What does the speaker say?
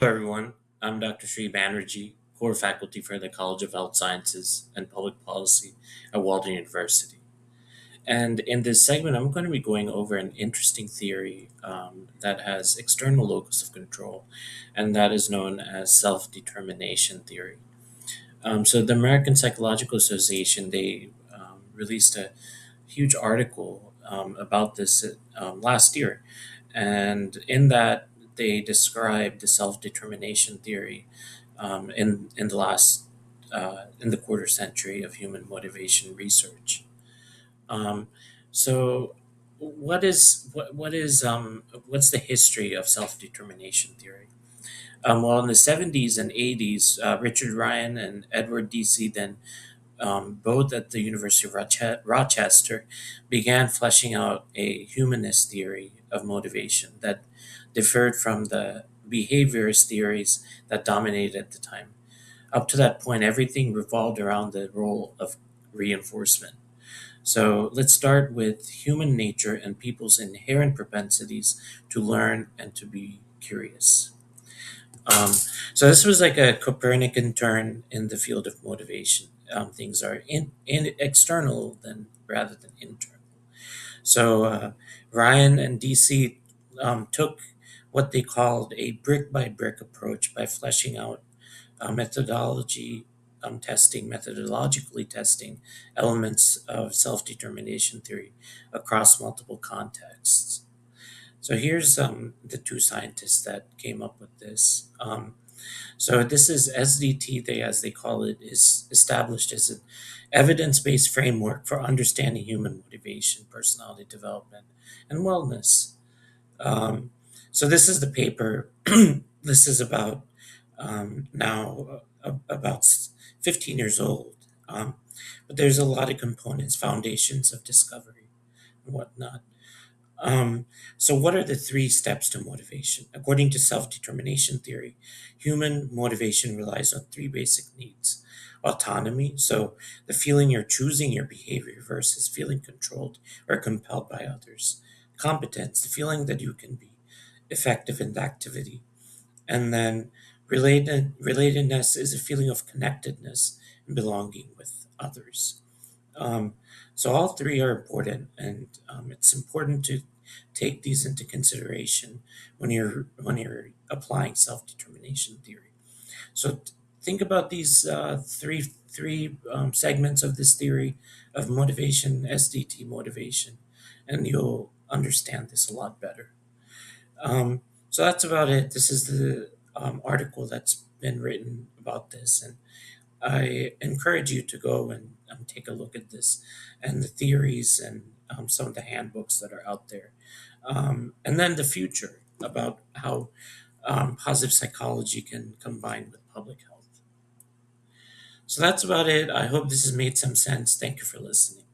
Hello, everyone. I'm Dr. Sri Banerjee, core faculty for the College of Health Sciences and Public Policy at Walden University. And in this segment, I'm going to be going over an interesting theory that has external locus of control, and that is known as self determination theory. So, the American Psychological Association released a huge article about this last year, and in that they described the self determination theory in the last in the quarter century of human motivation research. Um, so, what's the history of self determination theory? Well, in the 70s and 80s, Richard Ryan and Edward Deci, then both at the University of Rochester, began fleshing out a humanist theory of motivation that differed from the behaviorist theories that dominated at the time. Up to that point, everything revolved around the role of reinforcement. So let's start with human nature and people's inherent propensities to learn and to be curious. Um, so this was like a Copernican turn in the field of motivation. Things are in external than rather than internal. So Ryan and DC took what they called a brick by brick approach by fleshing out methodologically testing elements of self determination theory across multiple contexts. So here's the two scientists that came up with this. So this is SDT, as they call it, is established as an evidence-based framework for understanding human motivation, personality development, and wellness. Um, so this is the paper. This is about now about 15 years old, but there's a lot of components, foundations of discovery, and whatnot. So, what are the three steps to motivation? According to self determination theory, human motivation relies on three basic needs: autonomy, so the feeling you're choosing your behavior versus feeling controlled or compelled by others; competence, the feeling that you can be effective in the activity; and then relatedness is a feeling of connectedness and belonging with others. Um, so all three are important, and it's important to take these into consideration when you're applying self determination theory. So think about these three segments of this theory of motivation, SDT motivation, and you'll understand this a lot better. So that's about it. This is the article that's been written about this, and I encourage you to go and take a look at this and the theories and some of the handbooks that are out there. And then the future about how positive psychology can combine with public health. So that's about it. I hope this has made some sense. Thank you for listening.